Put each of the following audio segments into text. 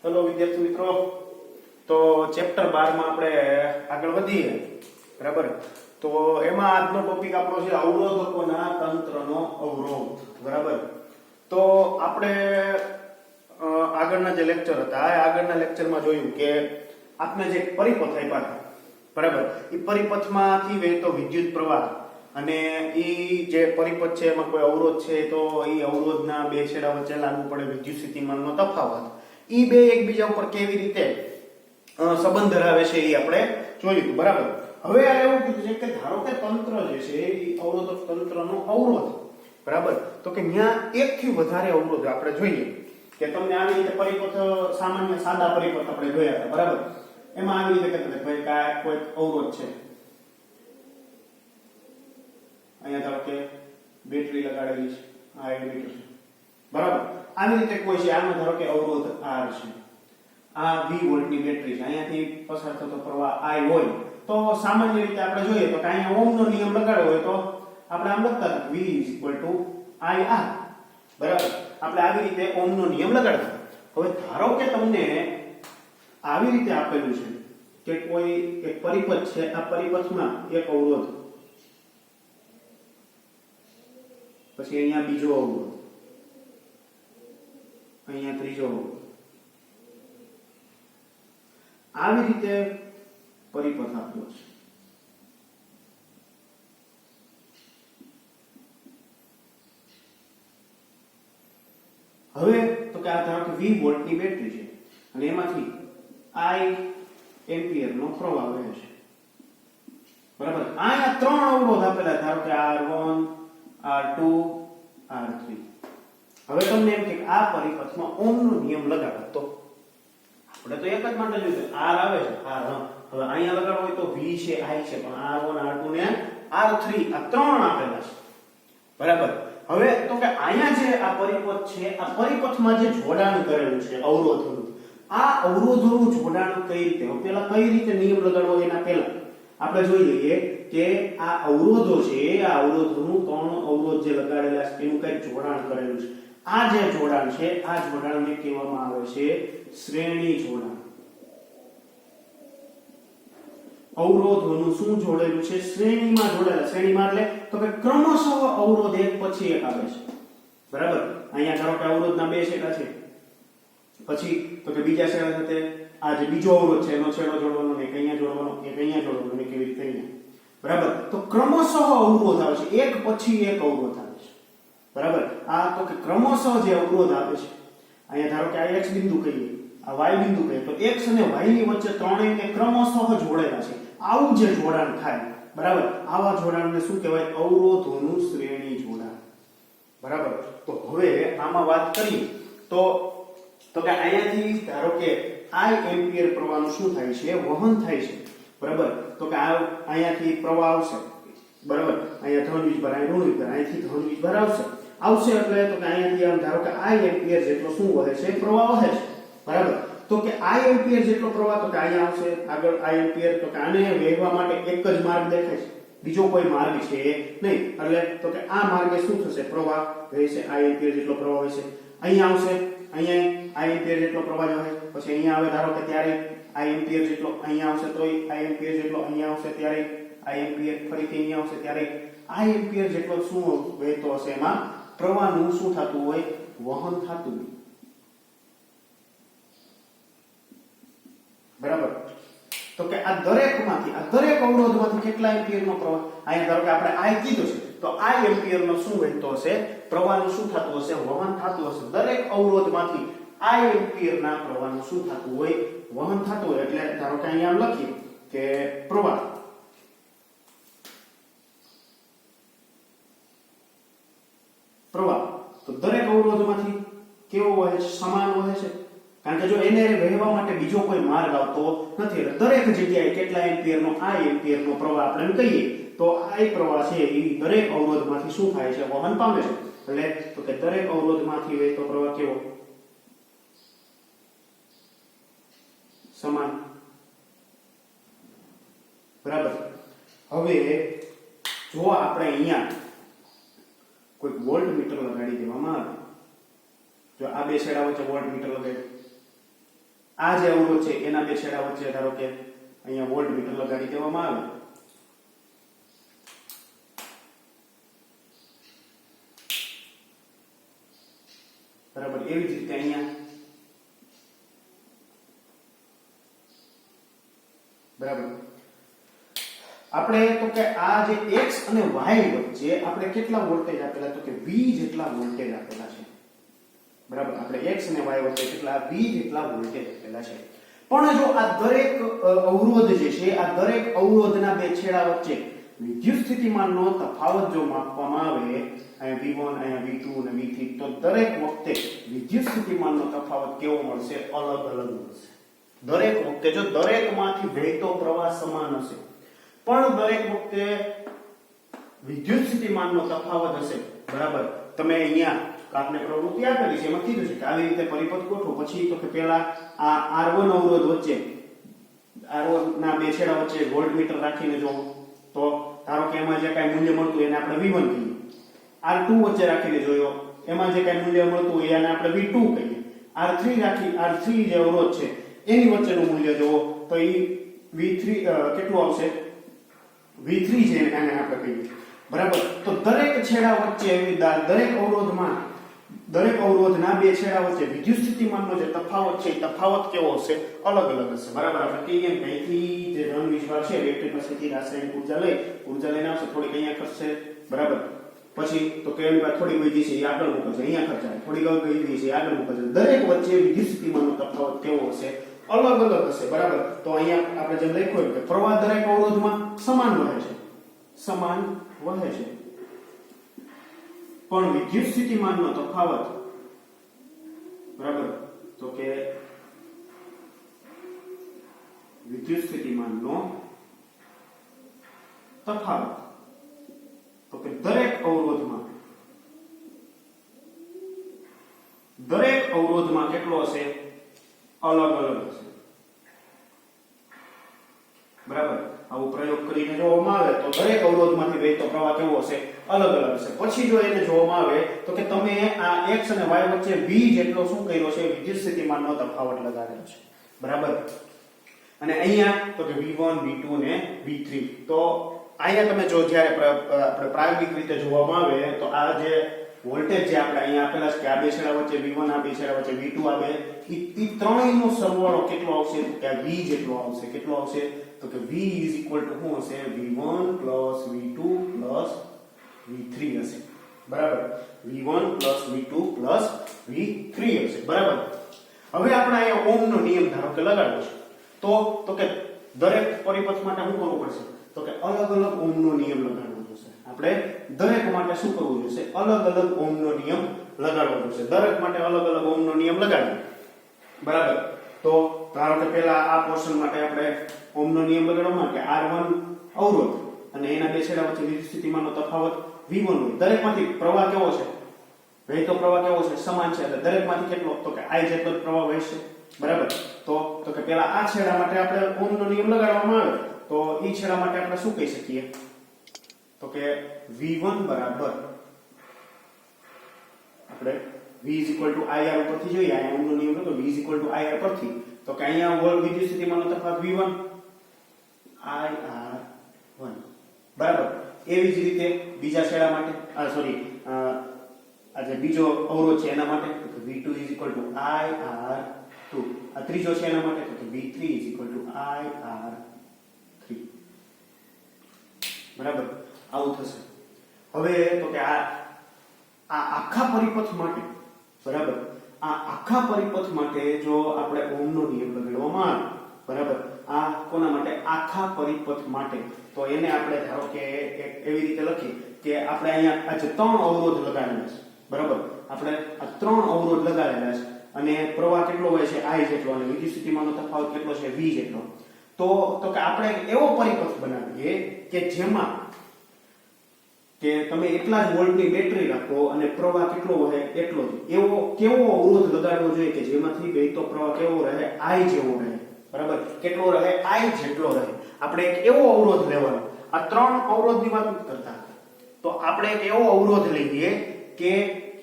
Hello વિદ્યાર્થી મિત્રો, તો ચેપ્ટર 12 માં આપણે આગળ વધીએ. બરાબર. તો એમાં આજનો ટોપિક આપણો છે અવરોધકોના તંત્રનો અવરોધ. બરાબર. તો આપણે આગળના જે લેક્ચર હતા, આ આગળના લેક્ચરમાં જોયું કે આપણે જે પરિપથ આપ્યા હતા, બરાબર, એ પરિપથમાંથી વહેતો વિદ્યુત પ્રવાહ અને ઈ જે પરિપથ છે એમાં કોઈ અવરોધ છે તો ઈ અવરોધના બે છેડા વચ્ચે લાગુ પડે વિદ્યુત સ્થિતિમાનનો તફાવત, ઈ બે એકબીજા ઉપર કેવી રીતે સંબંધ ધરાવે છે એ આપણે જોયું. બરાબર. હવે આ એવું કીધું છે કે ધારો કે તંત્ર જે છે એ અવરોધક તંત્રનો અવરોધ, બરાબર, તો કે ત્યાં એક થી વધારે અવરોધ આપણે જોઈએ કે તમને આવી રીતે પરિપથ સામાન્ય સાદા પરિપથ આપણે જોયા હતા. બરાબર. એમાં આવી રીતે કહેતા ભાઈ કે આ કોઈ અવરોધ છે, અહીંયા ધારો કે બેટરી લગાડેલી છે, આ એમીટર છે, બરાબર, આવી રીતે કોઈ છે, આમાં ધારો કે અવરોધ R છે, આ 20 વોલ્ટની બેટરી છે, અહીંયાથી પસાર થતો પ્રવાહ I હોય તો સામાન્ય રીતે આપણે જોઈએ તો કે અહીંયા ઓહમનો નિયમ લગાડ્યો હોય તો આપણે આમ લખતા હતા V IR. બરાબર. આપણે આવી રીતે ઓહમનો નિયમ લગાડતા. હવે ધારો કે તમને આવી રીતે આપેલું છે કે કોઈ એક પરિપથ છે, આ પરિપથમાં એક અવરોધ, પછી અહીંયા બીજો અવરોધ, અહીંયા ત્રીજો અવરોધ, આવી રીતે પરિપથ આપ્યો છે. હવે તો કે આ ધારો કે 20 વોલ્ટની બેટરી છે અને એમાંથી I એમ્પિયર નો પ્રવાહ વહે છે. બરાબર. અહીંયા ત્રણ અવરોધ આપેલા, ધારો કે R1, R2, R3. હવે તમને એમ કે આ પરિપથમાં ઓહમનો નિયમ લગાડો તો આપણે તો એક જ માટે જોયું R આવે છે, R. હવે અહીંયા લગાડવો હોય તો V છે, I છે, પણ R1, R2 ને R3 આ ત્રણ આપેલા છે. બરાબર. હવે તો કે અહીંયા જે આ પરિપથ છે, આ પરિપથમાં જે જોડાણ કરેલું છે અવરોધનું, આ અવરોધોનું જોડાણ કઈ રીતે, પહેલા કઈ રીતે નિયમ લગાડવો એના પહેલા આપણે જોઈ લઈએ કે આ અવરોધો છે, આ અવરોધોનું ત્રણ અવરોધ જે લગાડેલા છે એનું કઈ જોડાણ કરેલું છે. આ જે જોડાણ છે, આ જોડાણને કહેવામાં આવે છે શ્રેણી જોડાણ. અવરોધોનું શું જોડેલું છે? શ્રેણીમાં જોડાયેલા. શ્રેણીમાં એટલે તો કે ક્રમશઃ અવરોધ એક પછી એક આવે છે. બરાબર. અહીંયા ધારો કે અવરોધના બે છેડા છે, પછી તો કે બીજા છેડા સાથે આ જે બીજો અવરોધ છે એનો છેડો જોડવાનો, એક અહીંયા જોડવાનો, એક અહીંયા જોડવાનો, અને કેવી રીતે અહીંયા. બરાબર. તો ક્રમશઃ અવરોધ આવે છે, એક પછી એક અવરોધ આવે છે. બરાબર. આ તો કે ક્રમશઃ જે અવરોધ આવે છે, અહીંયા ધારો કે આ x બિંદુ કહીએ, આ y બિંદુ કહીએ, તો x અને y ની વચ્ચે ત્રણેયને ક્રમશઃ જોડેલા છે. આવું જે જોડાણ થાય, બરાબર, આવા જોડાણને શું કહેવાય? અવરોધોનું શ્રેણી જોડાણ. બરાબર. તો હવે આમાં વાત કરીએ તો કે અહીંયાથી ધારો કે I એમ્પિયર પ્રવાહનું શું થાય છે? વહન થાય છે. બરાબર. તો કે આ અહીંયાથી પ્રવાહ આવશે, બરાબર, અહીંયા ધન વીજભાર, અહીં ઋણ વીજભાર, અહીંથી ધન વીજભાર આવશે એટલે તો કે અહીંયાથી આમ ધારો કે I એમ્પિયર જેટલો શું વહે છે? પ્રવાહ વહે છે. બરાબર. તો કે I એમ્પિયર જેટલો પ્રવાહ તો કે અહીંયા આવશે આગળ I એમ્પિયર, તો કે આને વહેવા માટે એક જ માર્ગ દેખાય છે, બીજો કોઈ માર્ગ છે નહીં. એટલે તો કે આ માર્ગે શું થશે? પ્રવાહ વહેશે, I એમ્પિયર જેટલો પ્રવાહ વહેશે. અહીંયા આવશે, અહીંયા I એમ્પિયર જેટલો પ્રવાહ વહે, પછી અહીંયા આવે ધારો કે ત્યારે I એમ્પિયર જેટલો, અહીંયા આવશે તોય I એમ્પિયર જેટલો, અહીંયા આવશે ત્યારે I એમ્પિયર, ફરીથી અહીંયા આવશે ત્યારે I એમ્પિયર જેટલો શું વહેતો હશે? એમાં પ્રવાહનું શું થતું હોય? વહન થતું હોય. બરાબર. તો કે આ દરેકમાંથી, આ દરેક અવરોધમાંથી કેટલા એમ્પિયરનો પ્રવાહ? અહીંયા ધારો કે આપણે I કીધું છે તો I એમ્પિયરનો શું વહેતો હશે? પ્રવાહનું શું થતું હશે? વહન થતું હશે. દરેક અવરોધમાંથી I એમ્પિયરના પ્રવાહનું શું થતું હોય? વહન થતું હોય. એટલે ધારો કે અહીંયા લખીએ કે પ્રવાહ તો દરેક અવરોધમાંથી કેવો વહે છે? સમાન વહે છે. કારણ કે જો એને વહેવા માટે બીજો કોઈ માર્ગ આવતો નથી, એટલે દરેક જગ્યાએ કેટલા એમ્પિયરનો? I એમ્પિયરનો પ્રવાહ આપણે કહીએ તો I પ્રવાહ છે એ દરેક અવરોધમાંથી શું થાય છે? વહન પામે છે. એટલે તો કે દરેક અવરોધમાંથી વહેતો પ્રવાહ કેવો? સમાન. બરાબર. હવે જો આપણે અહીંયા કોઈ વોલ્ટમીટર લગાડી દેવામાં આવે, જો આ બે છેડા વચ્ચે વોલ્ટમીટર લગાડી, આ જે અવરોધ છે એના બે છેડા વચ્ચે ધારો કે અહીંયા વોલ્ટમીટર લગાડી દેવામાં આવે, બરાબર. એવી જ રીતે અહીંયા, બરાબર, આપણે તો કે આ જે x અને y વચ્ચે આપણે કેટલા વોલ્ટેજ આપેલા, તો કે v જેટલા વોલ્ટેજ આપેલા છે, બરાબર. આપણે x અને y વચ્ચે કેટલા v જેટલા વોલ્ટેજ આપેલા છે. પણ જો આ દરેક અવરોધ જે છે, આ દરેક અવરોધના બે છેડા વચ્ચે વિદ્યુત સ્થિતિમાનનો તફાવત જો માપવામાં આવે, અહીંયા v1 અહીંયા v2 અને v3, તો દરેક વખતે વિદ્યુત સ્થિતિમાનનો તફાવત કેવો મળશે? અલગ અલગ મળશે. દરેક વખતે જો દરેકમાંથી વહેતો પ્રવાહ સમાન હશે, પણ દરેક વખતે વિદ્યુત સ્થિતિમાનનો તફાવત હશે, બરાબર. તમે અહીંયા આપણે પ્રવૃત્તિ આપેલી છે, એમાં કીધું છે કે આવી રીતે પરિપથ ગોઠવો. પછી તો કે પહેલા આ R1 અવરોધ વચ્ચે, R1 ના બે છેડા વચ્ચે વોલ્ટમીટર રાખીને જો, તો ધારો કે એમાં જે કાંઈ મૂલ્ય મળતું એને આપણે V1 કહીએ. R2 વચ્ચે રાખીને જોયો, એમાં જે કાંઈ મૂલ્ય મળતું હોય એને આપણે V2 કહીએ. R3 જે અવરોધ છે એની વચ્ચેનું મૂલ્ય જોવો તો એ V3 કેટલું આવશે? V3 છે એને આપણે કહીએ, બરાબર. તો દરેક છેડા વચ્ચે એવી દરેક અવરોધમાં, દરેક અવરોધના બે છેડા વચ્ચે વિદ્યુત સ્થિતિમાનનો જે તફાવત છે, તફાવત કેવો હશે? અલગ અલગ હશે, બરાબર. આપણે કહીએ કે અહીંથી જે ધન વીજભાર છે ઇલેક્ટ્રિક પાસેથી રાસાયણિક ઉર્જા લઈને આવશે, થોડીક અહીંયા ખર્ચશે, બરાબર. પછી તો કે એની પાસે થોડી વધી છે એ આગળ મૂકશે, અહીંયા ખર્ચાય, થોડી વધી છે આગળ મૂકશે. દરેક વચ્ચે વિદ્યુત સ્થિતિમાનનો તફાવત કેવો હશે? અલગ અલગ હશે, બરાબર. તો અહીંયા આપણે જેમ લખ્યું કે પ્રવાહ દરેક અવરોધમાં સમાન વહે છે, સમાન વહે છે, પણ વિદ્યુત સ્થિતિમાનનો તફાવત, બરાબર, તો કે વિદ્યુત સ્થિતિમાનનો તફાવત તો કે દરેક અવરોધમાં કેટલો હશે? અલગ અલગ હશે, બરાબર. આવો પ્રયોગ કરીને જોવામાં આવે તો દરેક અવરોધમાંથી વહેતો પ્રવાહ કેવો હશે? અલગ અલગ હશે. પછી જો એને જોવામાં આવે તો કે તમે આ x અને y વચ્ચે v જેટલો શું કર્યો છે? વિદ્યુત સ્થિતિમાનનો તફાવત લગાડેલો છે, બરાબર. અને અહીંયા તો કે v1 v2 ને v3, તો અહીંયા તમે જો જ્યારે આપણે પ્રાયોગિક રીતે જોવામાં આવે તો આ જે વોલ્ટેજ જે આપણે અહીંયા આપેલા છે કે આ બે છેડા વચ્ચે v1, આ બે છેડા વચ્ચે v2 આવે, એ ત્રણેયનો સરવાળો કેટલો આવશે? તો કે v જેટલો આવશે. કેટલો આવશે? તો કે v શું હશે? v1 v2 v3 હશે, બરાબર. v1 v2 v3 હશે, બરાબર. હવે આપણે અહીંયા ઓહમનો નિયમ ધારો કે લગાડવો છે, તો કે દરેક પરિપથ માટે શું કરવું પડશે? તો કે અલગ અલગ ઓહમનો નિયમ લગાડવો જોશે. આપણે દરેક માટે શું કરવું જોશે? અલગ અલગ ઓહમનો નિયમ લગાડવો જોશે. દરેક માટે અલગ અલગ ઓહમનો નિયમ લગાડીએ, બરાબર. તો ધારો કે પહેલા આ પોર્શન માટે આપણે ઓહમનો નિયમ લગાડવામાં કે R1 અવરોધ અને એના બે છેડા વચ્ચે વિદ્યુત સ્થિતિમાનનો તફાવત V1 હોય. દરેકમાંથી પ્રવાહ કેવો છે? વહેતો પ્રવાહ કેવો છે? સમાન છે. એટલે દરેકમાંથી કેટલો? તો કે I જેટલો જ પ્રવાહ વહેશે, બરાબર. તો કે પહેલા આ છેડા માટે આપણે ઓહમનો નિયમ લગાડવામાં આવે તો ઈ છેડા માટે આપણે શું કહી શકીએ? તો કે V1 બરાબર આપણે V IR ઉપરથી જોઈએ, અહીંયા ઓહમનો નિયમ હતો V IR પરથી, તો કે અહીંયા વોલ્ટ વિદ્યુત સ્થિતિમાનનો તફાવત V1 IR1, બરાબર. એવી જ રીતે બીજા છેડા માટે આ જે બીજો અવરોધ છે એના માટે તો V2 IR2, આ ત્રીજો છે એના માટે તો V3 IR3, બરાબર. આવું થશે. હવે તો કે આ આખા પરિપથ માટે, બરાબર, આ આખા પરિપથ માટે જો આપણે ઓહમનો નિયમ લગાડવામાં આવે, બરાબર, આ કોના માટે? આખા પરિપથ માટે. તો એને આપણે ધારો કે એવી રીતે લખીએ કે આપણે અહીંયા આ જે ત્રણ અવરોધ લગાડેલા છે, બરાબર, આપણે આ ત્રણ અવરોધ લગાડેલા છે અને પ્રવાહ કેટલો હોય છે? I જેટલો, અને વિદ્યુત સ્થિતિમાનનો તફાવત કેટલો છે? V જેટલો. તો કે આપણે એવો પરિપથ બનાવીએ કે જેમાં કે તમે એટલા જ વોલ્ટની બેટરી રાખો અને પ્રવાહ કેટલો વહે એટલો જ. એવો કેવો અવરોધ લગાડવો જોઈએ કે જેમાંથી વહેતો પ્રવાહ કેવો રહે? I જેવો રહે, બરાબર. કેટલો રહે? I જેટલો રહે. આપણે એક એવો અવરોધ લેવાનો. આ ત્રણ અવરોધની વાત નથી કરતા, તો આપણે એક એવો અવરોધ લઈએ કે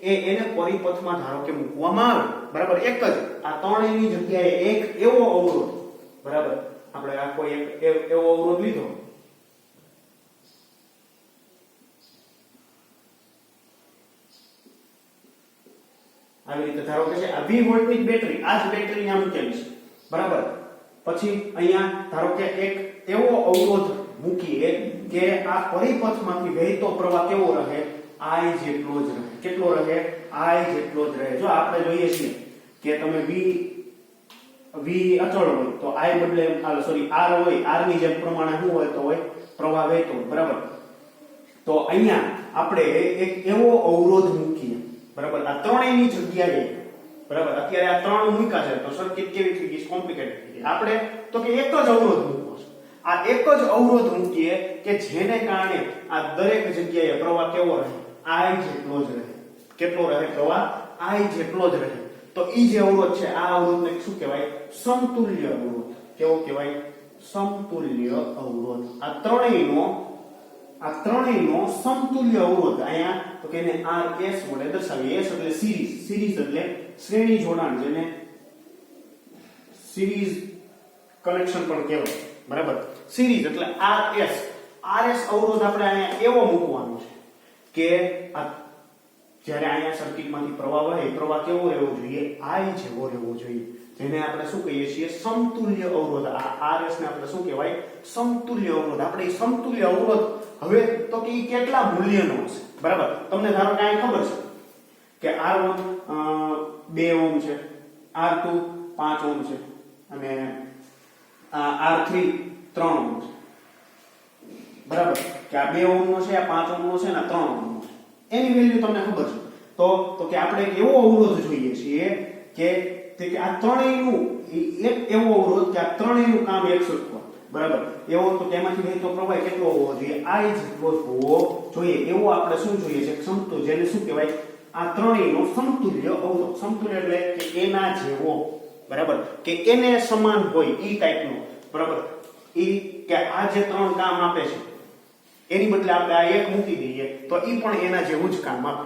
એને પરિપથમાં ધારો કે મૂકવામાં આવે, બરાબર, એક જ આ ત્રણેયની જગ્યાએ એક એવો અવરોધ, બરાબર, આપણે આ કોઈ એક એવો અવરોધ લીધો, આવી રીતે ધારો કે છે આ 20 વોલ્ટની બેટરી, આ જ બેટરી અહીંયા મૂકેલી છે, બરાબર, પછી અહીંયા ધારો કે એક એવો અવરોધ મૂકીએ કે આ પરિપથમાંથી વહેતો પ્રવાહ કેવો રહે, I જેટલો જ રહે, કેટલો રહે, I જેટલો જ રહે. જો આપણે જોઈએ છીએ કે તમે V અચળ હોય તો I બદલે સોરી R હોય, R ની જેમ પ્રમાણે શું હોય તો હોય પ્રવાહ વહેતો, બરાબર. તો અહીંયા આપણે એક એવો અવરોધ મૂકીએ, બરાબર, આ ત્રણેયની જગ્યાએ, બરાબર, અત્યારે આ ત્રણ મૂક્યા છે તો સર્કિટ કેવી થઈ ગઈ, કોમ્પ્લિકેટેડ થઈ ગઈ. આપણે તો કે એક જ અવરોધ મૂકવો છે, આ એક જ અવરોધ મૂકીએ કે જેને કારણે આ દરેક જગ્યાએ પ્રવાહ કેવો રહે, I જેટલો જ રહે. કેટલો રહે પ્રવાહ, I જેટલો જ રહે. તો ઈ જે અવરોધ છે આ અવરોધને શું કહેવાય, સમતુલ્ય અવરોધ. કેવો કહેવાય, સમતુલ્ય અવરોધ. આ ત્રણેયનો સમતુલ્ય અવરોધ. અહીંયા તો કે એને RS વડે દર્શાવીએ. S એટલે સિરીઝ એટલે શ્રેણી જોડાણ, જેને સિરીઝ કનેક્શન પણ કહેવાય, બરાબર. સિરીઝ એટલે RS અવરોધ આપણે અહીંયા એવો મૂકવાનો છે કે આ જ્યારે અહીંયા સર્કિટમાંથી પ્રવાહ વહે, પ્રવાહ કેવો રહેવો જોઈએ, I જેવો રહેવો જોઈએ, જેને આપણે શું કહીએ છીએ, સમતુલ્ય અવરોધ. આ RS ને આપણે શું કહેવાય, સમતુલ્ય અવરોધ. આપણે ઈ સમતુલ્ય અવરોધ હવે તો કે ઈ કેટલા મૂલ્યનો હશે, બરાબર. તમને ધારો કે અહીં ખબર છે કે R1 2 ઓહ્મ છે, R2 5 ઓહ્મ છે અને R3 3 ઓહ્મ છે, બરાબર. કે આ 2 ઓહ્મનો છે, આ 5 ઓહ્મનો છે અને 3 ઓહ્મનો છે. એની વેલ્યુ તમને ખબર છે. તો કે આપણે એક એવો અવરોધ જોઈએ છીએ કે આ ત્રણેયનું એક એવો અવરોધ કે આ ત્રણેયનું કામ એકસરખું, બરાબર. એવો તો તેમાંથી વહેતો પ્રવાહ કેટલો હોવો જોઈએ, I જેટલો જ હોવો જોઈએ. એવો આપણે શું જોઈએ છે, સમતુલ્ય, જેને શું કહેવાય, આ ત્રણેયનો સમતુલ્ય અવરોધ. સમતુલ્ય એટલે કે એના જેવો, બરાબર, કે એને સમાન હોય ઈ ટાઈપનો, બરાબર. ઈ કે આ જે ત્રણ કામ આપે છે એની બદલે આપણે આ એક મૂકી દઈએ તો ઈ પણ એના જેવું જ કામ આપે,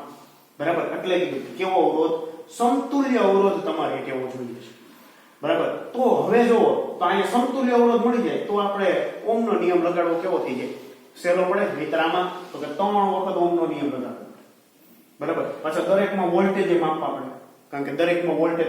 બરાબર. એટલે કીધું કેવો અવરોધ, સમતુલ્ય અવરોધ તમારે કેવો જોઈએ છે, બરાબર. તો હવે જો તો અહીંયા સમતુલ્ય અવરોધ મળી જાય તો આપણે ઓહમનો નિયમ લગાડવો કેવો થઈ જાય, સહેલો પડે. મિત્રામાં તો કે 3 વખત ઓહમનો નિયમ લગાડવો, બરાબર. પાછા દરેકમાં વોલ્ટેજ માપવા પડે, કારણ કે દરેકમાં વોલ્ટેજ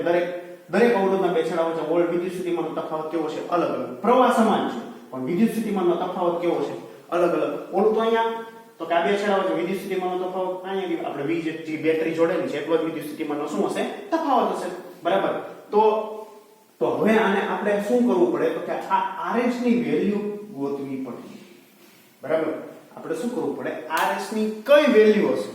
દરેક અવરોધના બે છેડા વચ્ચે વિદ્યુત સ્થિતિમાનનો તફાવત કેવો છે, અલગ અલગ. પ્રવાહ સમાન છે પણ વિદ્યુત સ્થિતિમાનનો તફાવત કેવો છે, અલગ અલગ. ઓલું તો અહીંયા તો કે આ બે છેડા વચ્ચે વિદ્યુત સ્થિતિમાનનો તફાવત અહીંયા આપણે જે બેટરી જોડેલી છે એટલો જ વિદ્યુત સ્થિતિમાનનો શું હશે, તફાવત હશે, બરાબર. તો હવે આને આપણે શું કરવું પડે તો કે આ RS ની વેલ્યુ ગોતવી પડે, બરાબર. આપણે શું કરવું પડે, RS ની કઈ વેલ્યુ હશે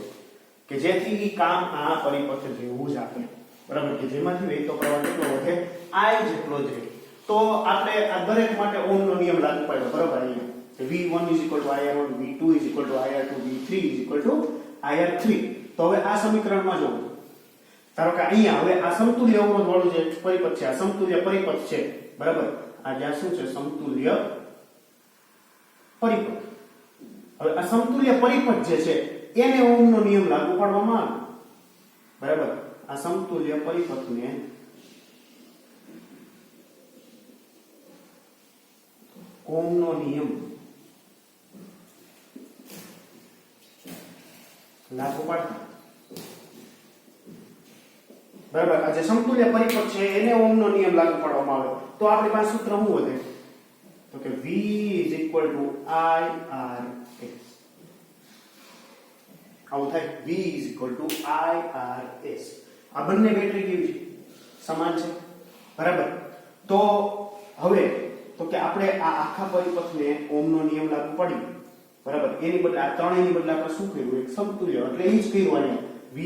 કે જેથી ઈ કામ આ પરિપથ જેવું જ આપે, બરાબર, કે જેમાંથી વહેતો પ્રવાહ કેટલો વધે, I જેટલો જ રહે. તો આપણે આ દરેક માટે ઓહમનો નિયમ લાગુ પાડ્યો, બરાબર. અહીંયા V1 IR1, V2 IR2, V3 IR3. તો હવે આ સમીકરણમાં જો ધારો કે અહીંયા હવે આ સમતુલ્ય અવરોધ વાળું જે પરિપથ છે, આ સમતુલ્ય પરિપથ છે, બરાબર. આ જ્યાં શું છે, સમતુલ્ય પરિપથ. હવે આ સમતુલ્ય પરિપથ જે છે એને ઓહમનો નિયમ લાગુ પાડવામાં આવે, બરાબર. આ સમતુલ્ય પરિપથને ઓહમનો નિયમ લાગુ પાડતા, બરાબર. આ જે સમતુલ્ય પરિપથ છે એને ઓહમનો નિયમ લાગુ પાડવામાં આવે તો આપણી પાસે સૂત્ર શું વધે તો કે V IRS. આવું થાય, V IRS. આ બંને બેટરી કેવી છે, સમાન છે, બરાબર. તો હવે તો કે આપણે આ આખા પરિપથને ઓહમનો નિયમ લાગુ પાડી, બરાબર. એની બદલે આ ત્રણેયની બદલે આપણે શું કર્યું, એક સમતુલ્ય, એટલે ઈ જ કર્યું અહીંયા V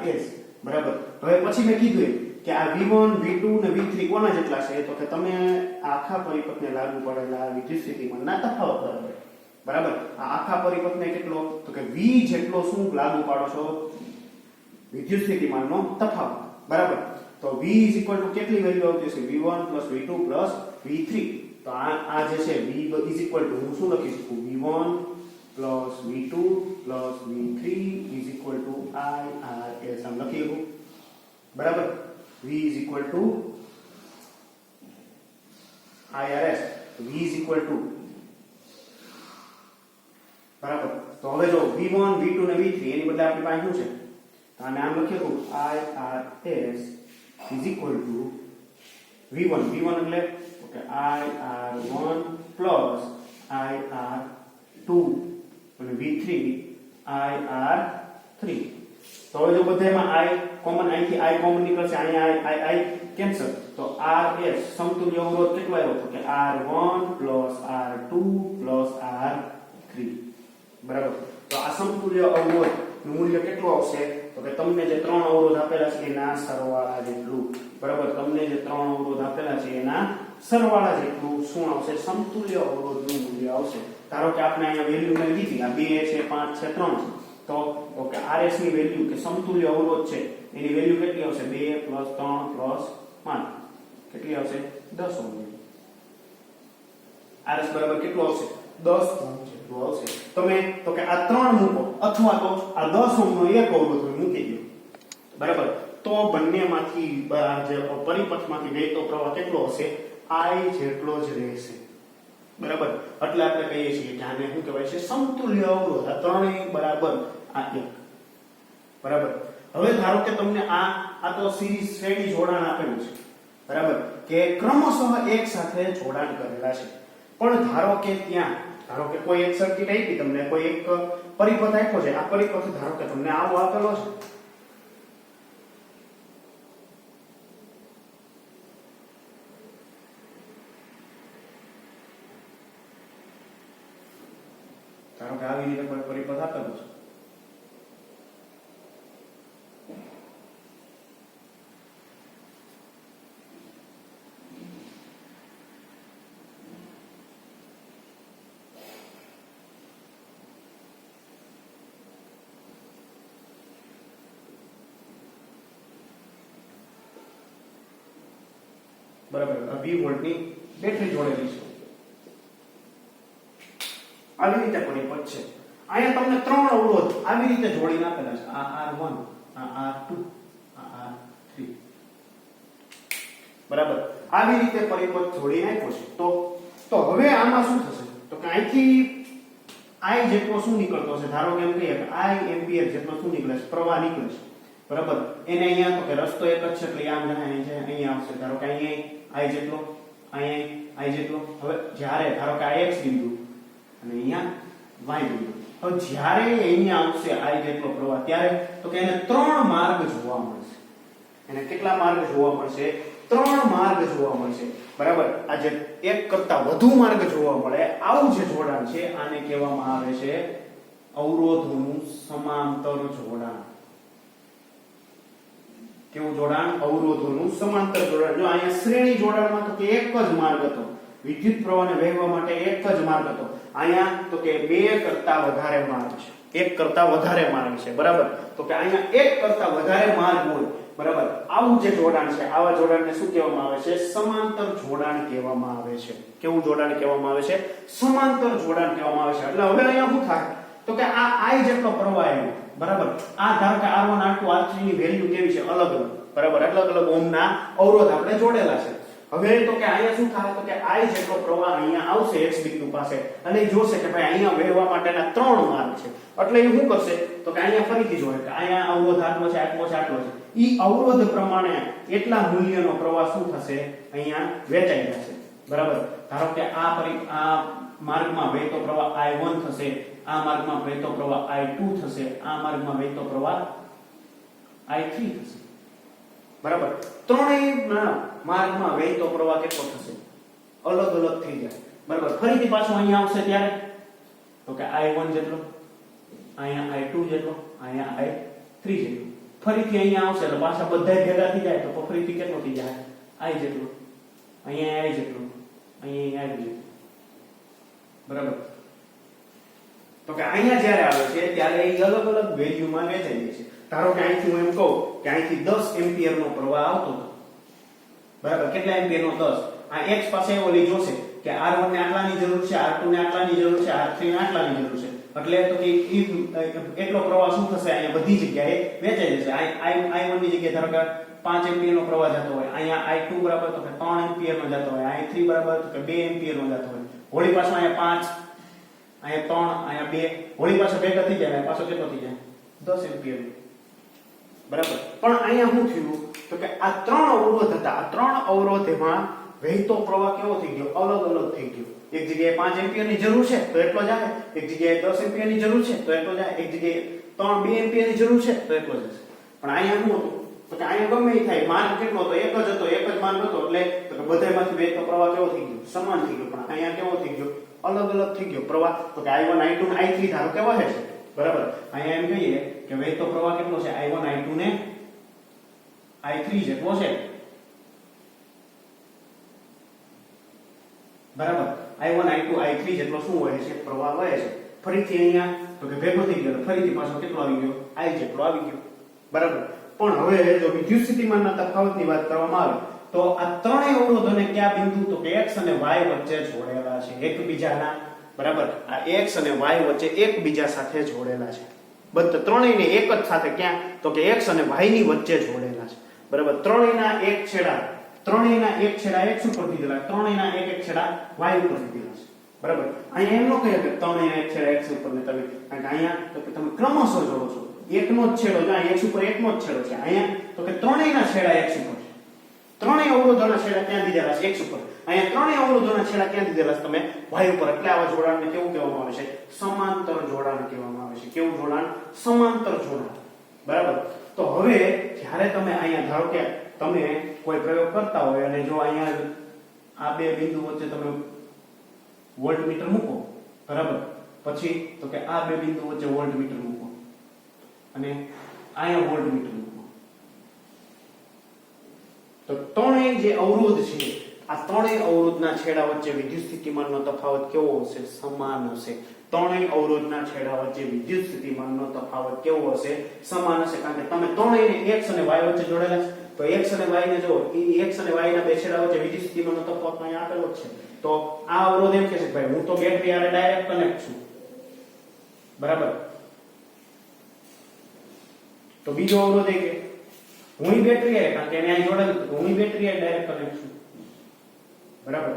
IRS, બરાબર. હવે પછી મેં કીધું કે આ V1 V2 ને V3 કોના જેટલા છે તો કે તમે આખા પરિપથને લાગુ પડેલા વિદ્યુત સ્થિતિમાનના તફાવત બરાબર. આ આખા પરિપથને કેટલો તો કે V જેટલો શું લાગુ પાડો છો, વિદ્યુત સ્થિતિમાનનો તફાવત, બરાબર. તો V કેટલી વેલ્યુ આવતી છે, V1 V2 V3. તો આ જે છે V હું શું લખી શકું, V1 plus V2 plus V3 is equal to IRS આમ લખી શકું બરાબર V is equal to IRS V is equal to બરાબર તો હવે જો V1 V2 ને V3 એની બદલે આપણી પાસે શું છે તો આને આમ લખી શકું IRS is equal to V1 એટલે ઓકે IR1 પ્લસ IR2 અને V3 IR3 તો હવે જો બધામાં I કોમન અહીંથી I કોમન નીકળશે અહીંયા I કેન્સલ તો RS સમતુલ્ય અવરોધ કેટલો આવ્યો તો કે R1 R2 R3 બરાબર તો આ સમતુલ્ય અવરોધ નું મૂલ્ય કેટલું આવશે તો કે તમને જે ત્રણ અવરોધ આપેલા છે એના સરવાળા જેટલું બરાબર તમને જે ત્રણ અવરોધ આપેલા છે એના સરવાળા જેટલું શું આવશે સમતુલ્ય અવરોધનું મૂલ્ય આવશે ધારો કે આપણે અહીંયા વેલ્યુ મેં લીધી આ 2 છે 5 છે 3 છે તો ઓકે RS ની વેલ્યુ કે સમતુલ્ય અવરોધ છે એની વેલ્યુ કેટલી આવશે 2 + 3 + 5 કેટલી આવશે 10 ઓહ્મ RS બરાબર કેટલું આવશે 10 ઓહ્મ જેટલું આવશે તમે તો કે આ ત્રણ મૂકો અથવા તો આ 10 ઓહ્મ નો એક અવરોધ મૂકી દો બરાબર તો બંનેમાંથી જે પરિપથમાંથી વહેતો પ્રવાહ કેટલો હશે I જેટલો જ રહેશે બરાબર એટલે આપણે કહીએ છીએ કે આને શું કહેવાય છે સમતુલ્ય અવરોધ આ ત્રણેય બરાબર આ એક બરાબર હવે ધારો કે તમને આ તો સિરીઝ શ્રેણી જોડાણ આપેલું છે બરાબર કે ક્રમશઃ એક સાથે જોડાણ કરેલા છે પણ ધારો કે કોઈ એક સર્કિટ આપી તમને કોઈ એક પરિપથ આપ્યો છે આ પરિપથ ધારો કે તમને આવો આપેલો છે ધારો કે આવી રીતે કોઈ પરિપથ આપેલો છે બરાબર 20 વોલ્ટની બેટરી જોડેલી છે આવી રીતે પરિપથ છે અહીંયા તમને ત્રણ અવરોધ આવી રીતે જોડીને આપેલા છે આ R1 આ R2 આ R3 બરાબર આવી રીતે પરિપથ જોડીને આપ્યો છે તો હવે આમાં શું થશે તો કે અહીંથી I જેટલો શું નીકળતો છે ધારો કે એમ કહીએ કે I એમ્પિયર જેટલો શું નીકળે છે પ્રવાહ નીકળે છે બરાબર એને અહીંયા તો કે રસ્તો એક જ છે એટલે આમ જાય અહીંયા આવશે ધારો કે અહીંયા I જેટલો અહીંયા I જેટલો હવે જ્યારે ધારો કે આ x બિંદુ અને અહીંયા y બિંદુ હવે જ્યારે અહીંયા આવશે I જેટલો પ્રવાહ ત્યારે તો કે એને ત્રણ માર્ગ જોવા મળશે એને કેટલા માર્ગ જોવા મળશે ત્રણ માર્ગ જોવા મળશે બરાબર આ જે એક કરતા વધુ માર્ગ જોવા મળે આવું જે જોડાણ છે આને કહેવામાં આવે છે અવરોધોનું સમાંતર જોડાણ કેવું જોડાણ અવરોધોનું સમાંતર જોડાણ જો અહીંયા શ્રેણી જોડાણમાં તો કે એક જ માર્ગ હતો વિદ્યુત પ્રવાહને વહેવા માટે એક જ માર્ગ હતો અહીંયા તો કે બે કરતા વધારે માર્ગ છે એક કરતા વધારે માર્ગ છે બરાબર તો કે અહીંયા એક કરતા વધારે માર્ગ હોય બરાબર આવું જે જોડાણ છે આવા જોડાણને શું કહેવામાં આવે છે સમાંતર જોડાણ કહેવામાં આવે છે કેવું જોડાણ કહેવામાં આવે છે સમાંતર જોડાણ કહેવામાં આવે છે એટલે હવે અહીંયા શું થાય તો કે આ I જેટલો પ્રવાહ આવ્યો બરાબર આ ધારો કે R1 R2 R3 ની વેલ્યુ કેવી છે અલગ અલગ બરાબર અલગ અલગ ઓહ્મના અવરોધ આપણે જોડેલા છે હવે તો કે અહીંયા શું થાય તો કે I જેટલો પ્રવાહ અહીંયા આવશે x બિંદુ પાસે અને એ જોશે કે ભાઈ અહીંયા વહેવા માટેના ત્રણ માર્ગ છે એટલે એ શું કરશે તો કે અહીંયા ફરીથી જોવે કે અહીંયા અવરોધ આટલો છે આટલો છે આટલો છે ઈ અવરોધ પ્રમાણે એટલા મૂલ્યનો પ્રવાહ શું થશે અહીંયા વહેંચાઈ જશે બરાબર ધારો કે આ માર્ગમાં વહેતો પ્રવાહ I1 થશે આ માર્ગમાં વહેતો પ્રવાહ I2 થશે આ માર્ગમાં વહેતો પ્રવાહ I3 થશે બરાબર ત્રણેય માર્ગમાં વહેતો પ્રવાહ કેટલો થશે અલગ અલગ થઈ જાય બરાબર ફરીથી પાછો અહીંયા આવશે ત્યારે તો કે I1 જેટલો અહીંયા I2 જેટલો અહીંયા I3 જેટલો ફરીથી અહીંયા આવશે એટલે પાછા બધા ભેગા થઈ જાય તો ફરીથી કેટલો થઈ જાય I જેટલો અહીંયા I જેટલો અહીંયા I જેટલો બરાબર તો કે અહીંયા જ્યારે આવે છે ત્યારે એ અલગ અલગ વેલ્યુમાં વહેંચાઈ જાય છે ધારો કે અહીંથી હું એમ કહું કે અહીંથી 10 એમ્પિયર નો પ્રવાહ આવતો હતો બરાબર કેટલા એમ્પિયર નો 10 આ x પાસે ઓલી જોશે કે R1 ને આટલાની જરૂર છે R2 ને આટલાની જરૂર છે R3 ને આટલાની જરૂર છે એટલે તો કે એટલો પ્રવાહ શું થશે અહીંયા બધી જગ્યાએ વહેંચાઈ જશે I1 ની જગ્યાએ ધારો કે 5 એમ્પિયર નો પ્રવાહ જતો હોય, અહીંયા I2 બરાબર તો કે 3 એમ્પિયર નો જતો હોય, I3 બરાબર તો કે 2 એમ્પિયર નો જતો હોય, વળી પાછો અહીંયા 5, અહીંયા 3, અહીંયા 2, વળી પાછો ભેગા થઈ જાય, પાછો કેટલો થઈ જાય 10 એમ્પિયર બરાબર. પણ અહીંયા શું થયું તો કે આ ત્રણ અવરોધ હતા, આ ત્રણ અવરોધમાં વહેતો પ્રવાહ કેવો થઈ ગયો, અલગ અલગ થઈ ગયો. એક જગ્યાએ 5 એમ્પિયર ની જરૂર છે તો એટલો જાય, એક જગ્યાએ 10 એમ્પિયર ની જરૂર છે તો એટલો જાય, એક જગ્યાએ 2 એમ્પિયર ની જરૂર છે તો એટલો જશે. પણ અહીંયા શું હતું તો કે અહીંયા ગમે એ થાય, માન કેટલો હતો, એક જ હતો, એક જ માન હતો, એટલે તો કે બધામાંથી વહેતો પ્રવાહ કેવો થઈ ગયો, સમાન થઈ ગયો. પણ અહીંયા કેવો થઈ ગયો, અલગ અલગ થઈ ગયો પ્રવાહ. તો કે I1 I2 ને I3 ધારો કે વહે છે બરાબર. અહીંયા એમ કહીએ કે વહેતો પ્રવાહ કેટલો છે, I1 I2 ને I3 જેટલો છે બરાબર. I1 I2 I3 જેટલો શું વહે છે, પ્રવાહ વહે છે. ફરીથી અહીંયા તો કે ભેગો થઈ ગયો, ફરીથી પાછો કેટલો આવી ગયો, I જેટલો આવી ગયો બરાબર. પણ હવે જો વિદ્યુત સ્થિતિમાનના તફાવતની વાત કરવામાં આવે તો આ ત્રણેય અવરોધોને કયા બિંદુ તો કે x અને y વચ્ચે જોડેલા છે એકબીજાના બરાબર. આ x અને y વચ્ચે એકબીજા સાથે જોડેલા છે. બધા ત્રણેયને એક જ સાથે ક્યાં તો કે x અને y ની વચ્ચે જોડેલા છે બરાબર. ત્રણેયના એક છેડા x ઉપર દીધેલા, ત્રણેયના એક છેડા y ઉપર દીધેલા છે બરાબર. અહીંયા એમ ન કહે કે ત્રણેયના એક છેડા x ઉપર ને તમે, કારણ કે અહીંયા તો કે તમે ક્રમશઃ જોડો છો, એકનો જ છેડો જો x ઉપર એકનો જ છેડો છે, અહીંયા તો કે ત્રણેયના છેડા x ઉપર છે. ત્રણેય અવરોધોના છેડા ક્યાં દીધેલા છે, x ઉપર. અહીંયા ત્રણેય અવરોધોના છેડા ક્યાં દીધેલા છે તમે, y ઉપર. એટલે આવા જોડાણને કેવું કહેવામાં આવે છે, સમાંતર જોડાણ કહેવામાં આવે છે. કેવું જોડાણ, સમાંતર જોડાણ બરાબર. તો હવે જ્યારે તમે અહીંયા ધારો કે તમે કોઈ પ્રયોગ કરતા હોય અને જો અહીંયા આ બે બિંદુ વચ્ચે તમે વોલ્ટમીટર મૂકો બરાબર, પછી તો કે આ બે બિંદુ વચ્ચે વોલ્ટમીટર મૂકો અને અહીંયા વોલ્ટમીટર મૂકો, તો ત્રણેય જે અવરોધ છે આ ત્રણેય અવરોધના છેડા વચ્ચે વિદ્યુત સ્થિતિમાનનો તફાવત કેવો હશે, સમાન હશે. ત્રણેય અવરોધના છેડા વચ્ચે વિદ્યુત સ્થિતિમાનનો તફાવત કેવો હશે, સમાન હશે. કારણ કે તમે ત્રણેયને x અને y વચ્ચે જોડેલા છે તો x અને y ને જો x અને y ના બે છેડા વચ્ચે વિદ્યુત સ્થિતિમાનનો તફાવત અહીંયા આપેલો જ છે. તો આ અવરોધ એમ કહે છે ભાઈ હું તો બેટરી આરે ડાયરેક્ટ કનેક્ટ છું બરાબર. તો બીજો અવરોધ એ કે હું બેટરી આરે, કારણ કે એને અહીં જોડેલું તો હું બેટરી આરે ડાયરેક્ટ કનેક્ટ છું બરાબર.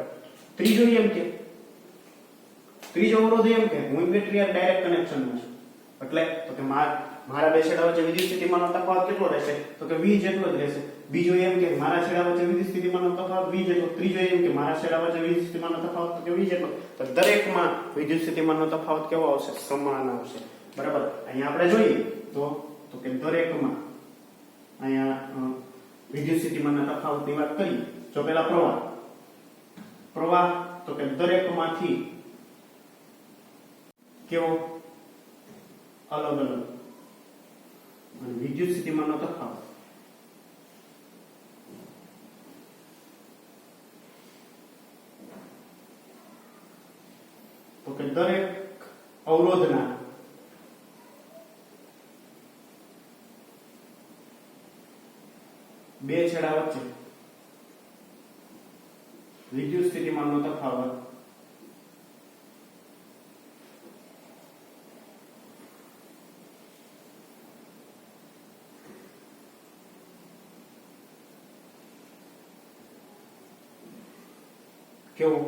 ત્રીજો અવરોધ એમ કે હું બેટરી આરે ડાયરેક્ટ કનેક્શનમાં છું, એટલે તો કે મારા બે છેડા વચ્ચે વિદ્યુત સ્થિતિમાનનો તફાવત કેટલો રહેશે તો કે v જેટલો જ રહેશે. બીજો એમ કે મારા છેડા વચ્ચે વિદ્યુત સ્થિતિમાનનો તફાવત v જેટલો. ત્રીજો એમ કે મારા છેડા વચ્ચે વિદ્યુત સ્થિતિમાનનો તફાવત તો કે v જેટલો. તો દરેકમાં વિદ્યુત સ્થિતિમાનનો તફાવત કેવો આવશે, સમાન આવશે બરાબર. અહીંયા આપણે જોઈએ તો કે દરેકમાં અહીંયા વિદ્યુત સ્થિતિમાનના તફાવતની વાત કરી. જો પહેલા પ્રવાહ તો કે દરેકમાંથી કેવો, અલગ અલગ. અને વિદ્યુત સ્થિતિમાનનો તફાવત તો કે દરેક અવરોધના બે છેડા વચ્ચે વિદ્યુત સ્થિતિમાનનો તફાવત કેવો,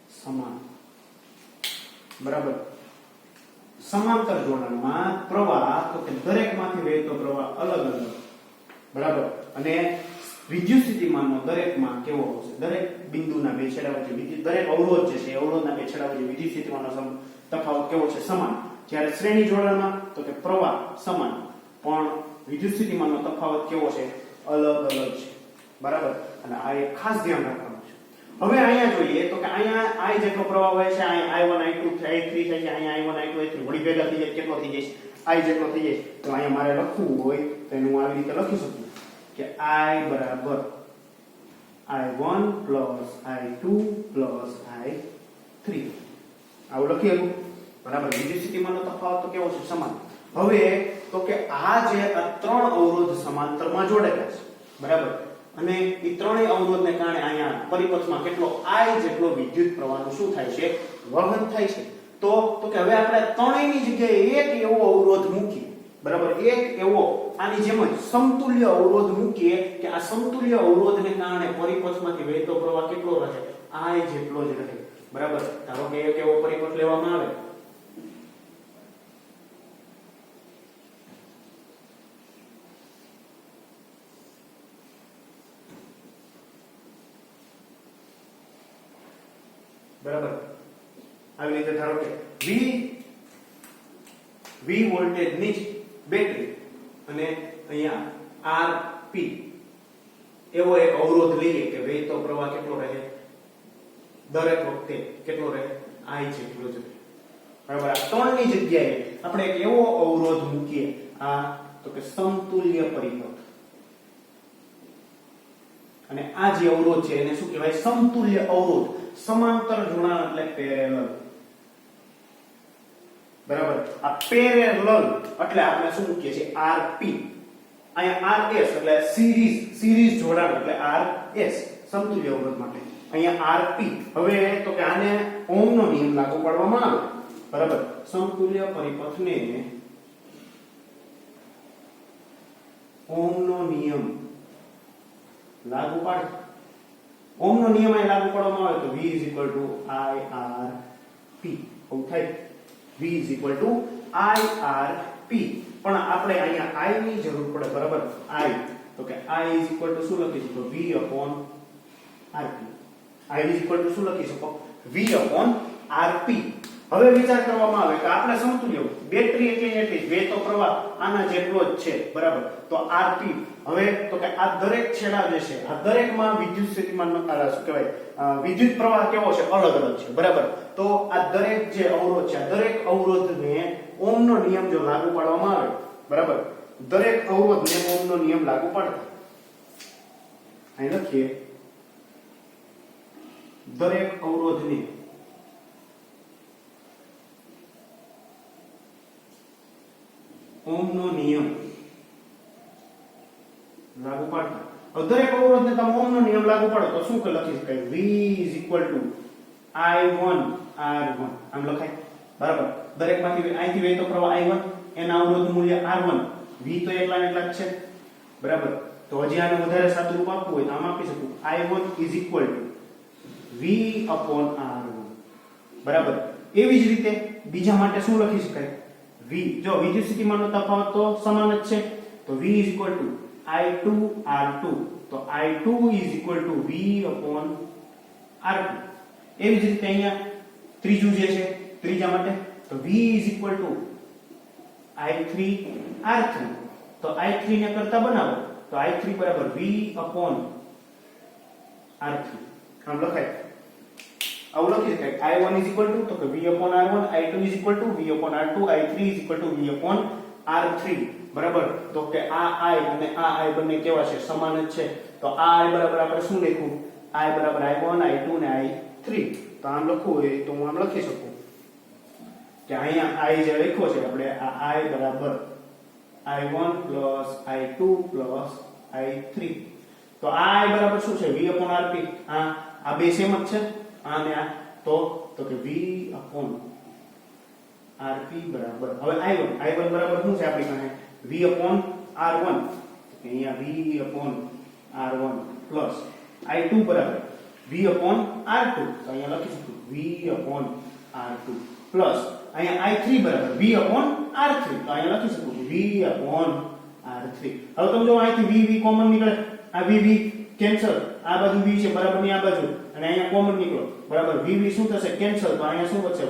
સમાન બરાબર. સમાંતર જોડાણમાં પ્રવાહ તો કે દરેકમાંથી વહેતો પ્રવાહ અલગ અલગ બરાબર. અને વિદ્યુત સ્થિતિમાનનો દરેકમાં કેવો હશે, દરેક બિંદુના બે છેડા વચ્ચે વિદ્યુત, દરેક અવરોધ જે છે અવરોધના બે છેડા વચ્ચે વિદ્યુત સ્થિતિમાનનો તફાવત કેવો છે, સમાન. જ્યારે શ્રેણી જોડાણમાં તો કે પ્રવાહ સમાન પણ વિદ્યુત સ્થિતિમાનનો તફાવત કેવો છે, અલગ અલગ છે બરાબર. અને આ એક ખાસ ધ્યાન રાખવાનું. હવે અહીંયા જોઈએ તો કે અહીંયા I જેટલો પ્રવાહ હોય છે, અહીંયા I1 I2 I3 થાય છે, અહીંયા I1 I2 I3 વળી ભેગા થઈ જાય કેટલો થઈ જાય, I જેટલો થઈ જાય. તો અહીંયા મારે લખવું હોય તો એનું હું આવી રીતે લખી શકું કે I બરાબર I1 I2 I3 આવું લખી શકું બરાબર. વિદ્યુત સ્થિતિમાનનો તફાવત તો કેવો છે, સમાન. હવે તો કે આ જે ત્રણ અવરોધ સમાંતરમાં જોડેલા છે બરાબર, અને એ ત્રણેય અવરોધને કારણે અહીંયા પરિપથમાં કેટલો I જેટલો વિદ્યુત પ્રવાહનું શું થાય છે, વહન થાય છે. તો કે હવે આપણે ત્રણેયની જગ્યાએ એક એવો અવરોધ મૂકીએ, બરાબર, એક એવો આની જેમ જ સમતુલ્ય અવરોધ મૂકીએ કે આ સમતુલ્ય અવરોધને કારણે પરિપથમાંથી વહેતો પ્રવાહ કેટલો રહે, I જેટલો જ રહે, બરાબર. ધારો કે એક એવો પરિપથ લેવામાં આવે, બરાબર, આવી રીતે ધારો કે V વોલ્ટેજ ની જ બેટરી અને અહીંયા Rp એવો એક અવરોધ લઈએ કે વહેતો પ્રવાહ કેટલો રહે, દરેક વખતે કેટલો રહે, I જેટલો જ રહે, બરાબર. આ ત્રણની જગ્યાએ આપણે એક એવો અવરોધ મૂકીએ, આ તો કે સમતુલ્ય પરિપથ, અને આ જે અવરોધ છે એને શું કહેવાય, સમતુલ્ય અવરોધ. સમાંતર જોડાણ એટલે પેરેલલ, બરાબર. આ પેરેલલ એટલે આપણે શું મૂકીએ છીએ, Rp. અહીંયા Rs એટલે સિરીઝ જોડાણ એટલે Rs સમતુલ્ય અવરોધ માટે. અહીંયા Rp. હવે તો કે આને ઓહમનો નિયમ લાગુ પાડવામાં આવે, બરાબર. સમતુલ્ય પરિપથને ઓહમનો નિયમ લાગુ પાડ, ઓહમનો નિયમ અહીં લાગુ પાડવામાં આવે તો V IRP એવું થાય, V IRP. પણ આપણે અહીંયા I ની જરૂર પડે, બરાબર. I તો કે I શું લખી શકો, V RP. I શું લખી શકો, V RP. હવે વિચાર કરવામાં આવે કે આપણે સમતુલ્ય બેટરી એટલી વહેતો પ્રવાહ આના જેટલો જ છે, બરાબર. તો Rp હવે તો કે આ દરેક છેડા જે છે આ દરેકમાં વિદ્યુત સ્થિતિમાન શું કહેવાય, વિદ્યુત પ્રવાહ કેવો છે, અલગ અલગ છે, બરાબર. તો આ દરેક જે અવરોધ છે આ દરેક અવરોધને ઓહમનો નિયમ જો લાગુ પાડવામાં આવે, બરાબર, દરેક અવરોધને ઓહમનો નિયમ લાગુ પાડતા અહીં લખીએ, દરેક અવરોધને ઓહમનો નિયમ લાગુ પાડતા. દરેક અવરોધને તમે ઓહમનો નિયમ લાગુ પાડો તો શું લખી શકાય, V I1 R1 આમ લખાય, બરાબર. દરેકમાંથી અહીંથી વહેતો પ્રવાહ I1, એના અવરોધ મૂલ્ય R1, V તો એટલા ને એટલા જ છે, બરાબર. તો હજી આને વધારે સાદું રૂપ આપવું હોય તો આમ આપી શકું, I1 V R1, બરાબર. એવી જ રીતે બીજા માટે શું લખી શકાય, V જો વિદ્યુત સ્થિતિમાનનો તફાવત તો સમાન જ છે તો V I2 R2, તો I2 V R2. એવી જ રીતે અહીંયા ત્રીજું જે છે ત્રીજા માટે તો V I3 R3, તો I3 ને કરતા બનાવો તો I3 બરાબર V R3 આમ લખાય, આવું લખી શકાય. I1 તો કે V R1, I2 V R2, I3 V R3, બરાબર. તો કે આ I અને આ I બંને કેવા છે, સમાન જ છે. તો આ I બરાબર આપણે શું લખ્યું, I બરાબર I1 I2 ને I3. તો આમ લખવું હોય તો હું આમ લખી શકું કે અહીંયા I જે લખ્યો છે આપણે આ I બરાબર I1 I2 I3. તો આ I બરાબર શું છે, V RP. આ બે સેમ જ છે, આ ને આ. તો કે V RP બરાબર હવે I1 બરાબર શું છે આપણી પાસે, V R1. તો અહીંયા V R1 પ્લસ I2 બરાબર V R2. તો અહીંયા લખી શકું V R2 પ્લસ અહીંયા I3 બરાબર V R3. તો અહીંયા લખી શકું V R3. હવે તમે જો અહીંથી V કોમન નીકળે, આ V કેન્સલ, આ બાજુ V છે બરાબર ની આ બાજુ અને અહીંયા કોમન નીકળો, બરાબર. V શું થશે, કેન્સલ. તો અહીંયા શું બચશે,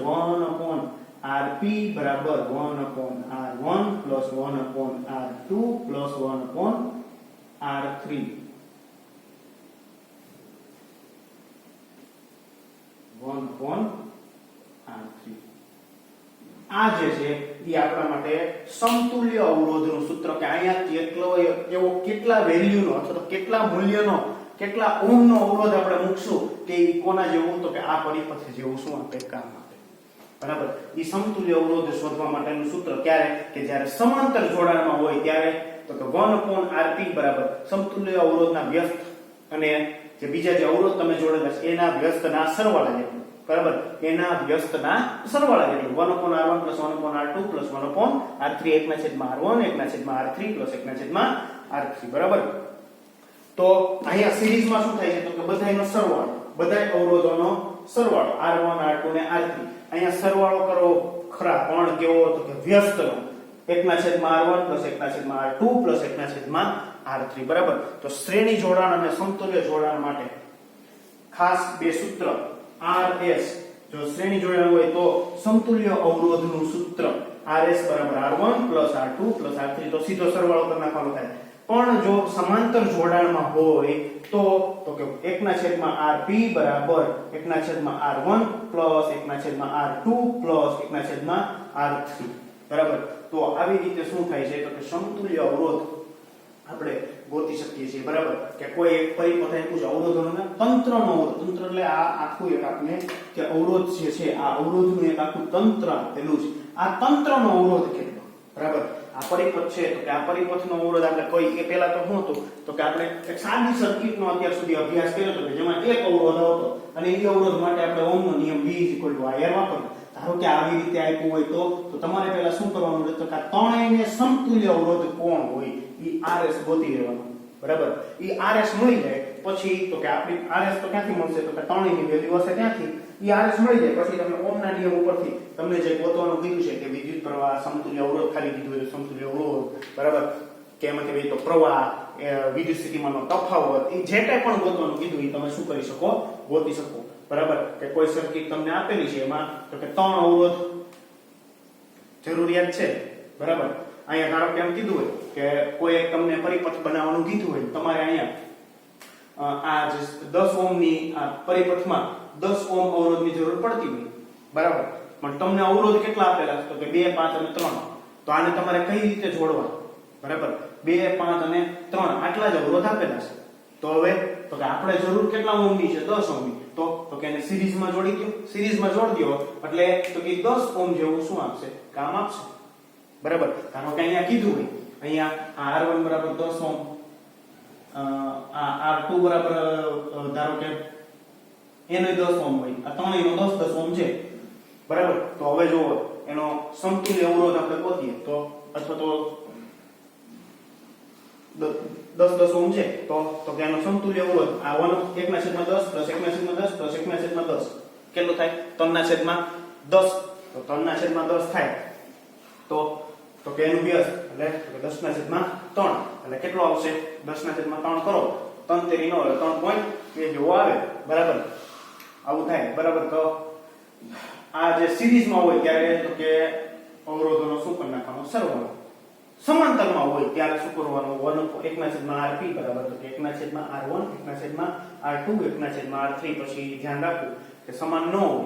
1/RP બરાબર 1/R1 plus 1/R2 plus 1/R3. 1/R3. આ જે છે એ આપણા માટે સમતુલ્ય અવરોધનું સૂત્ર કે અહીંયા કેટલા વેલ્યુનો અથવા તો કેટલા મૂલ્યનો કેટલા ઓહમનો અવરોધ આપણે મૂકશું કે ઈ કોના જેવું, તો કે આ પરિપથ જેવું શું આપે કામ આપે, બરાબર. ઈ સમતુલ્ય અવરોધ શોધવા માટેનું સૂત્ર ક્યારે, કે જ્યારે સમાંતર જોડાણમાં હોય ત્યારે, તો કે 1/RP બરાબર સમતુલ્ય અવરોધના વ્યસ્ત અને જે બીજા જે અવરોધ તમે જોડેલા છે એના વ્યસ્તના સરવાળા જેટલું, બરાબર એના વ્યસ્તના સરવાળા જેટલું 1/r1 + 1/r2 + 1/r3 1/r1 1/r3 + 1/r3 બરાબર. તો અહીંયા સિરીઝમાં શું થાય છે તો કે બધાયનો સરવાળો, બધાય અવરોધોનો સરવાળો r1 r2 ને r3. અહીંયા સરવાળો કરો ખરા પણ કેવો તો કે વ્યસ્તનો 1/r1 + 1/r2 + 1/r3 બરાબર. તો શ્રેણી જોડાણ અને સમતુલ્ય જોડાણ માટે ખાસ બે સૂત્ર RS, જો શ્રેણી જોડાણ હોય તો સમતુલ્ય અવરોધનું સૂત્ર RS = R1 + R2 + R3 તો સીધો સરવાળો કરી નાખવાનો થાય. પણ જો સમાંતર જોડાણમાં હોય તો કે 1/rp = 1/r1 + 1/r2 + 1/r3 બરાબર. તો આવી રીતે શું થાય છે તો કે સમતુલ્ય અવરોધ આપણે ગોતી શકીએ છીએ બરાબર. કે કોઈ એક પરિપથ આપ્યું છે અવરોધોનો તંત્રનો અવરોધ, તંત્ર એટલે આ આખું એક આપણે કે અવરોધ જે છે આ અવરોધનું એક આખું તંત્ર આપેલું છે. આ તંત્રનો અવરોધ કેટલો બરાબર. આ પરિપથ છે તો કે આ પરિપથનો અવરોધ આપણે કોઈ એ પહેલા તો શું હતું તો કે આપણે એક સાદી સર્કિટનો અત્યાર સુધી અભ્યાસ કર્યો હતો કે જેમાં એક અવરોધ હતો અને એ અવરોધ માટે આપણે ઓહમનો નિયમ V = IR વાપરવાનો. ધારો કે આવી રીતે આપ્યું હોય તો તમારે પહેલા શું કરવાનું છે તો કે આ ત્રણેયને સમતુલ્ય અવરોધ કોણ હોય ઈ RS ગોતી લેવાનો બરાબર. ઈ RS મળી જાય પછી તો કે આપણી RS તો ક્યાંથી મળશે તો કે ત્રણેયની વેલ્યુ હશે ત્યાંથી ઈ RS મળી જાય પછી તમે ઓહમના નિયમ ઉપરથી તમને જે ગોતવાનું કીધું છે કે વિદ્યુત પ્રવાહ સમતુલ્ય અવરોધ ખાલી કીધું હોય સમતુલ્ય અવરોધ બરાબર કે એમાંથી ભાઈ તો પ્રવાહ વિદ્યુત સ્થિતિમાનનો તફાવત એ જે કંઈ પણ ગોતવાનું કીધું એ તમે શું કરી શકો ગોતી શકો બરાબર. કે કોઈ સર્કિટ તમને આપેલી છે એમાં તો કે ત્રણ અવરોધ જરૂરિયાત છે બરાબર. અહીંયા ધારો કે એમ કીધું હોય કે કોઈ એક તમને પરિપથ બનાવવાનું કીધું હોય તમારે અહીંયા આ જે 10 ઓહમની આ પરિપથમાં 10 ઓહમ અવરોધની જરૂર પડતી હોય બરાબર. પણ તમને અવરોધ કેટલા આપેલા છે તો કે 2 5 અને 3. તો આને તમારે કઈ રીતે જોડવા બરાબર. 2 5 અને 3 આટલા જ અવરોધ આપેલા છે. તો હવે તો કે આપણે જરૂર કેટલા ઓહમની છે 10 ઓહમની તો કે એને સિરીઝમાં જોડી દો. સિરીઝમાં જોડી દો એટલે તો કે 10 ઓહમ જેવું શું આપશે કામ આપશે બરાબર. ધારો કે અહીંયા કીધું હોય અહીંયા R1 = 10 ઓહમ, આ R2 = ધારો કે એનો 10 ઓહમ હોય, આ ત્રણેયનો 10 10 ઓહમ છે બરાબર. તો હવે જો એનો સમતુલ્ય અવરોધ આપણે ગોતીએ તો અથવા તો 10 10 ઓહમ છે તો કે એનો સમતુલ્ય અવરોધ આ 1/10 + 1/10 + 1/10 કેટલો થાય 3/10 તો 3/10 થાય તો કે એનું વ્યસ્ત એટલે 10/3 એટલે કેટલો આવશે 10/3 કરો 3 તેરી 9 એટલે 3.2 જેવો આવે બરાબર. આવું થાય બરાબર. તો આ જે સિરીઝમાં હોય ત્યારે તો કે અવરોધોનો શું કરી નાખવાનો સરવાળો, સમાંતરમાં હોય ત્યારે શું કરવાનું 1/rp બરાબર તો કે 1/r1 1/r2 1/r3 પછી ધ્યાન રાખવું કે સમાન ન હોય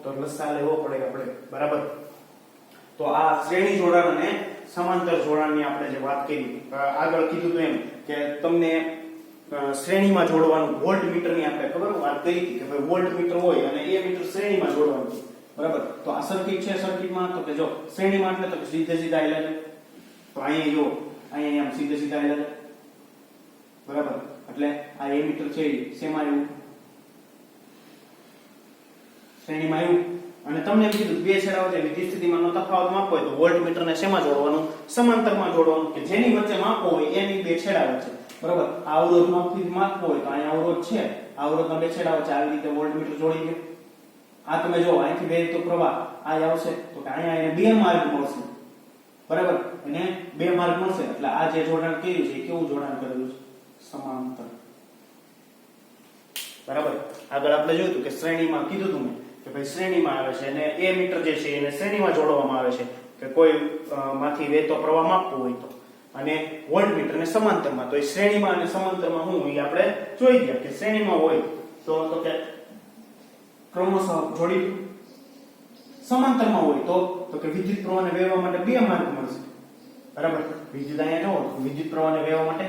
તો લસા લેવો પડે આપણે બરાબર. તો આ શ્રેણી જોડાણ અને સમાંતર જોડાણની આપણે જે વાત કરી આગળ કીધું તો એમ કે તમને શ્રેણીમાં જોડવાનું વોલ્ટમીટરની આપણે ખબર વાત કરી હતી કે ભાઈ વોલ્ટમીટર હોય અને એ મીટર શ્રેણીમાં જોડવાનું છે બરાબર. તો આ સર્કિટ છે, સર્કિટમાં તો કે જો શ્રેણીમાં એટલે તો સીધે સીધા આયેલા છે. તો અહીંયા જો અહીંયા આમ સીધે સીધા આયેલા છે બરાબર. એટલે આ એમીટર છે શેમાં આવ્યું શ્રેણીમાં આવ્યું. અને તમને એમ કીધું બે છેડા વચ્ચે વિદ્યુત સ્થિતિમાનનો તફાવત માપવો હોય તો વોલ્ટમીટરને શેમાં જોડવાનું સમાંતરમાં જોડવાનું કે જેની વચ્ચે માપવો હોય એની બે છેડા વચ્ચે બરાબર. આ અવરોધ માપવો હોય તો અહીંયા અવરોધ છે, આ અવરોધના બે છેડા વચ્ચે આવી રીતે વોલ્ટમીટર જોડી દો. આ તમે જો અહીંથી વહેતો પ્રવાહ આ આવશે તો કે અહીંયા એને બે માર્ગ મળશે બરાબર. એને બે માર્ગ મળશે એટલે આ જે જોડાણ કર્યું છે કેવું જોડાણ કરેલું છે સમાંતર બરાબર. આગળ આપણે જોયું કે શ્રેણીમાં કીધું હતું મેં કે ભાઈ શ્રેણીમાં આવે છે અને એ મીટર જે છે એને શ્રેણીમાં જોડવામાં આવે છે કે કોઈ માંથી વહેતો પ્રવાહ માપવો હોય તો, અને વોલ્ટમીટરને સમાંતરમાં. તો એ શ્રેણીમાં અને સમાંતરમાં હું એ આપણે જોઈ ગયા કે શ્રેણીમાં હોય તો કે ક્રમશઃ જોડી, સમાંતરમાં હોય તો કે વિદ્યુત પ્રવાહને વહેવા માટે બે માર્ગ મળશે બરાબર. વિદ્યુત અહીંયા જો વિદ્યુત પ્રવાહને વહેવા માટે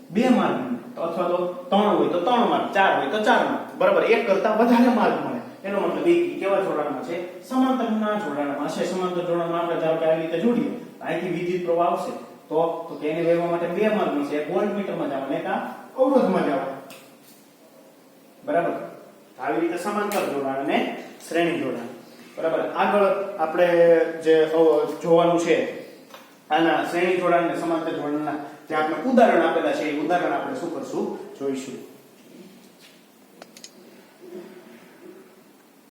બે માર્ગ અથવા તો 3 હોય તો 3 માર્ગ, 4 હોય તો 4 માર્ગ બરાબર. એક કરતા વધારે માર્ગ મળે એનો મતલબ એ કેવા જોડાણમાં છે સમાંતરના જોડાણમાં છે. સમાંતર જોડાણમાં આપણે ધારો કે આવી રીતે જોડીએ અહીંથી વિદ્યુત પ્રવાહ આવશે તો કે એને વહેવા માટે બે માર્ગ મળશે, એક વોલ્ટમીટરમાં જવાનું એક આ અવરોધમાં જવાનું બરાબર. આવી રીતે સમાંતર જોડાણ અને શ્રેણી જોડાણ. બરાબર. આગળ આપણે જે જોવાનું છે આના શ્રેણી જોડાણ અને સમાંતર જોડાણના જે આપણે ઉદાહરણ આપેલા છે એ ઉદાહરણ આપણે શું કરશું જોઈશું.